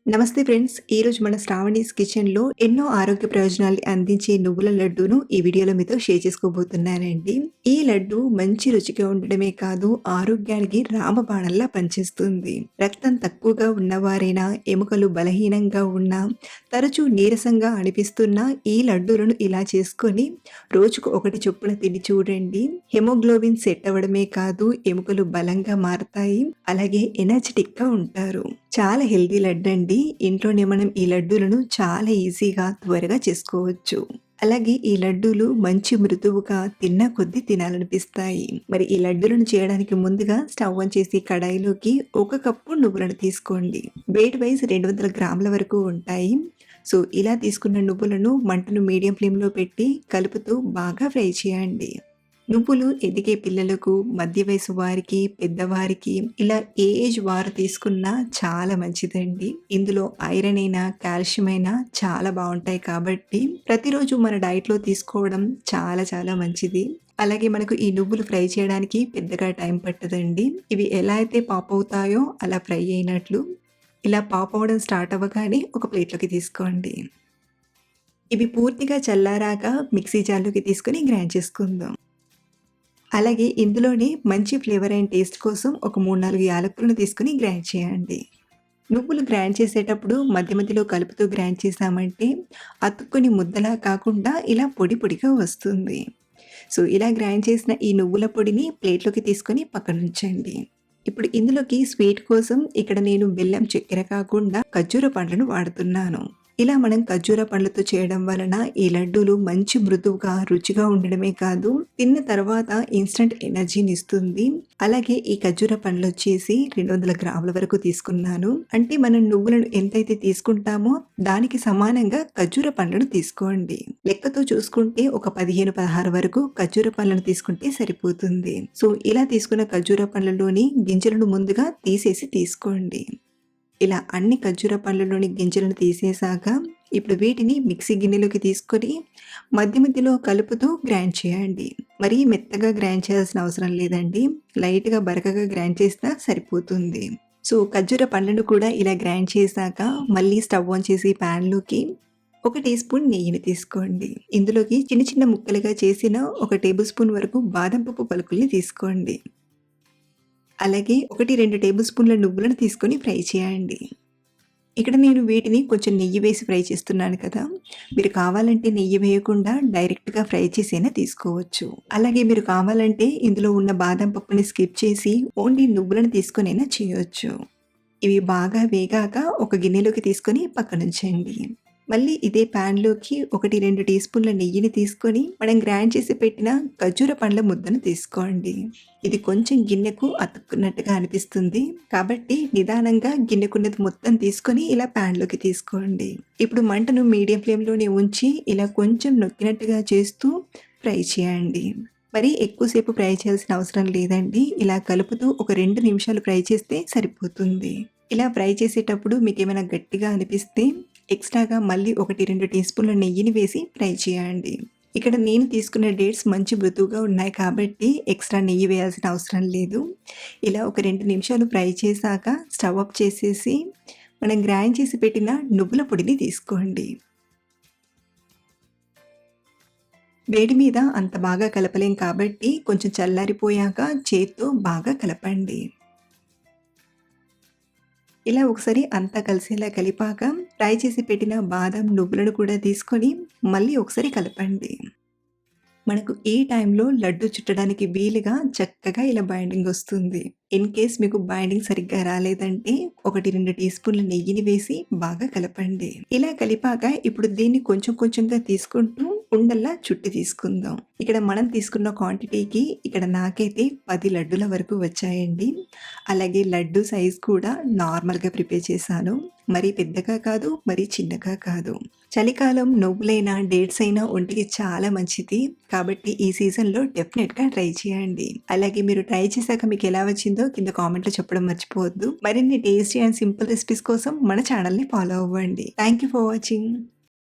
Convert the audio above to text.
నమస్తే ఫ్రెండ్స్. ఈరోజు మన శ్రావణీస్ కిచెన్‌లో ఎన్నో ఆరోగ్య ప్రయోజనాలు అందించే నువ్వుల లడ్డూను ఈ వీడియోలో మీతో షేర్ చేసుకోబోతున్నానండి. ఈ లడ్డు మంచి రుచిగా ఉండడమే కాదు, ఆరోగ్యానికి రామబాణంలా పనిచేస్తుంది. రక్తం తక్కువగా ఉన్నవారైనా, ఎముకలు బలహీనంగా ఉన్నా, తరచూ నీరసంగా అనిపిస్తున్న ఈ లడ్డూలను ఇలా చేసుకొని రోజుకు ఒకటి చొప్పున తిని చూడండి. హెమోగ్లోబిన్ సెట్ అవ్వడమే కాదు, ఎముకలు బలంగా మారతాయి. అలాగే ఎనర్జిటిక్‌గా ఉంటారు. చాలా హెల్తీ లడ్డండి. ఇంట్లోనే మనం ఈ లడ్డూలను చాలా ఈజీగా, త్వరగా చేసుకోవచ్చు. అలాగే ఈ లడ్డూలు మంచి మృదువుగా తిన్న కొద్దీ తినాలనిపిస్తాయి. మరి ఈ లడ్డూలను చేయడానికి ముందుగా స్టవ్ ఆన్ చేసి కడాయిలోకి 1 కప్పు నువ్వులను తీసుకోండి. వెయిట్ వైజ్ 200 గ్రాముల వరకు ఉంటాయి. సో ఇలా తీసుకున్న నువ్వులను మంటను మీడియం ఫ్లేమ్‌లో పెట్టి కలుపుతూ బాగా ఫ్రై చేయండి. నువ్వులు ఎదిగే పిల్లలకు, మధ్య వయసు వారికి, పెద్దవారికి ఇలా ఏ ఏజ్ వారు తీసుకున్నా చాలా మంచిదండి. ఇందులో ఐరన్ అయినా, కాల్షియం అయినా చాలా బావుంటాయి కాబట్టి ప్రతిరోజు మన డైట్‌లో తీసుకోవడం చాలా చాలా మంచిది. అలాగే మనకు ఈ నువ్వులు ఫ్రై చేయడానికి పెద్దగా టైం పట్టదండి. ఇవి ఎలా అయితే పాప్ అవుతాయో అలా ఫ్రై అయినట్లు. ఇలా పాప్ అవ్వడం స్టార్ట్ అవ్వగానే ఒక ప్లేట్‌లోకి తీసుకోండి. ఇవి పూర్తిగా చల్లారాక మిక్సీ జార్‌లోకి తీసుకొని గ్రైండ్ చేసుకుందాం. అలాగే ఇందులోనే మంచి ఫ్లేవర్ అండ్ టేస్ట్ కోసం ఒక 3, 4 యాలకులను తీసుకొని గ్రైండ్ చేయండి. నువ్వులు గ్రైండ్ చేసేటప్పుడు మధ్య మధ్యలో కలుపుతూ గ్రైండ్ చేశామంటే అతుక్కొని ముద్దలా కాకుండా ఇలా పొడి పొడిగా వస్తుంది. సో ఇలా గ్రైండ్ చేసిన ఈ నువ్వుల పొడిని ప్లేట్లోకి తీసుకొని పక్కనుంచండి. ఇప్పుడు ఇందులోకి స్వీట్ కోసం ఇక్కడ నేను బెల్లం, చక్కెర కాకుండా ఖర్జూర పండ్లను వాడుతున్నాను. ఇలా మనం ఖర్జూర పండ్లతో చేయడం వలన ఈ లడ్డూలు మంచి మృదువుగా, రుచిగా ఉండడమే కాదు, తిన్న తర్వాత ఇన్‌స్టంట్ ఎనర్జీని ఇస్తుంది. అలాగే ఈ ఖర్జూర పండ్లొచ్చేసి 200 గ్రాముల వరకు తీసుకున్నాను. అంటే మనం నువ్వులను ఎంతైతే తీసుకుంటామో దానికి సమానంగా ఖర్జూర పండ్లను తీసుకోండి. లెక్కతో చూసుకుంటే ఒక 15, 16 వరకు ఖర్జూర పండ్లను తీసుకుంటే సరిపోతుంది. సో ఇలా తీసుకున్న ఖర్జూర పండ్లలోని గింజలను ముందుగా తీసుకోండి. ఇలా అన్ని ఖర్జూర పండ్లలోని గింజలను తీసేశాక ఇప్పుడు వీటిని మిక్సీ గిన్నెలోకి తీసుకొని మధ్య మధ్యలో కలుపుతూ గ్రైండ్ చేయండి. మరీ మెత్తగా గ్రైండ్ చేయాల్సిన అవసరం లేదండి. లైట్‌గా బరకగా గ్రైండ్ చేసినా సరిపోతుంది. సో ఖర్జూర పండ్లను కూడా ఇలా గ్రైండ్ చేశాక మళ్ళీ స్టవ్ ఆన్ చేసి ప్యాన్‌లోకి 1 టీ స్పూన్ నెయ్యిని తీసుకోండి. ఇందులోకి చిన్న చిన్న ముక్కలుగా చేసిన 1 టేబుల్ స్పూన్ వరకు బాదం పప్పు పలుకుల్ని తీసుకోండి. అలాగే 1, 2 టేబుల్ స్పూన్ల నువ్వులను తీసుకొని ఫ్రై చేయండి. ఇక్కడ నేను వీటిని కొంచెం నెయ్యి వేసి ఫ్రై చేస్తున్నాను కదా! మీరు కావాలంటే నెయ్యి వేయకుండా డైరెక్ట్‌గా ఫ్రై చేసైనా తీసుకోవచ్చు. అలాగే మీరు కావాలంటే ఇందులో ఉన్న బాదం పప్పుని స్కిప్ చేసి ఓన్లీ నువ్వులను తీసుకొనైనా చేయొచ్చు. ఇవి బాగా వేగాక ఒక గిన్నెలోకి తీసుకొని పక్కనుంచండి. మళ్ళీ ఇదే ప్యాన్‌లోకి 1, 2 టీ స్పూన్ల నెయ్యిని తీసుకొని మనం గ్రైండ్ చేసి పెట్టిన ఖర్జూర పండ్ల ముద్దను తీసుకోండి. ఇది కొంచెం గిన్నెకు అతుక్కున్నట్టుగా అనిపిస్తుంది. కాబట్టి నిదానంగా గిన్నెకున్నది మొత్తం తీసుకొని ఇలా ప్యాన్‌లోకి తీసుకోండి. ఇప్పుడు మంటను మీడియం ఫ్లేమ్‌లోనే ఉంచి ఇలా కొంచెం నొక్కినట్టుగా చేస్తూ ఫ్రై చేయండి. మరి ఎక్కువసేపు ఫ్రై చేయాల్సిన అవసరం లేదండి. ఇలా కలుపుతూ ఒక 2 నిమిషాలు ఫ్రై చేస్తే సరిపోతుంది. ఇలా ఫ్రై చేసేటప్పుడు మీకేమైనా గట్టిగా అనిపిస్తే ఎక్స్‌ట్రాగా మళ్ళీ 1, 2 టీ స్పూన్ల నెయ్యిని వేసి ఫ్రై చేయండి. ఇక్కడ నేను తీసుకున్న డేట్స్ మంచి మృదువుగా ఉన్నాయి కాబట్టి ఎక్స్‌ట్రా నెయ్యి వేయాల్సిన అవసరం లేదు. ఇలా ఒక 2 నిమిషాలు ఫ్రై చేశాక స్టవ్ ఆఫ్ చేసేసి మనం గ్రైండ్ చేసి పెట్టిన నువ్వుల పొడిని తీసుకోండి. వేడి మీద అంత బాగా కలపలేం కాబట్టి కొంచెం చల్లారిపోయాక చేత్తో బాగా కలపండి. ఇలా ఒకసారి అంతా కలిసేలా కలిపాక ఫ్రై చేసి పెట్టిన బాదం, నువ్వులను కూడా తీసుకొని మళ్ళీ ఒకసారి కలపండి. మనకు ఈ టైంలో లడ్డు చుట్టడానికి వీలుగా చక్కగా ఇలా బైండింగ్ వస్తుంది. ఇన్ కేస్ మీకు బైండింగ్ సరిగ్గా రాలేదంటే 1, 2 టీ స్పూన్ల నెయ్యిని వేసి బాగా కలపండి. ఇలా కలిపాక ఇప్పుడు దీన్ని కొంచెం కొంచెంగా తీసుకుంటూ ఉండల్లా చుట్టి తీసుకుందాం. ఇక్కడ మనం తీసుకున్న క్వాంటిటీకి ఇక్కడ నాకైతే 10 లడ్డూల వరకు వచ్చాయండి. అలాగే లడ్డు సైజ్ కూడా నార్మల్‌గా ప్రిపేర్ చేశాను. మరీ పెద్దగా కాదు, మరీ చిన్నగా కాదు. చలికాలం నువ్వులైనా, డేట్స్ అయినా ఒంటికి చాలా మంచిది. కాబట్టి ఈ సీజన్‌లో డెఫినెట్‌గా ట్రై చేయండి. అలాగే మీరు ట్రై చేశాక మీకు ఎలా వచ్చిందో కింద కామెంట్‌లో చెప్పడం మర్చిపోవద్దు. మరిన్ని టేస్టీ అండ్ సింపుల్ రెసిపీస్ కోసం మన ఛానల్‌ని ఫాలో అవ్వండి. Thank you for watching.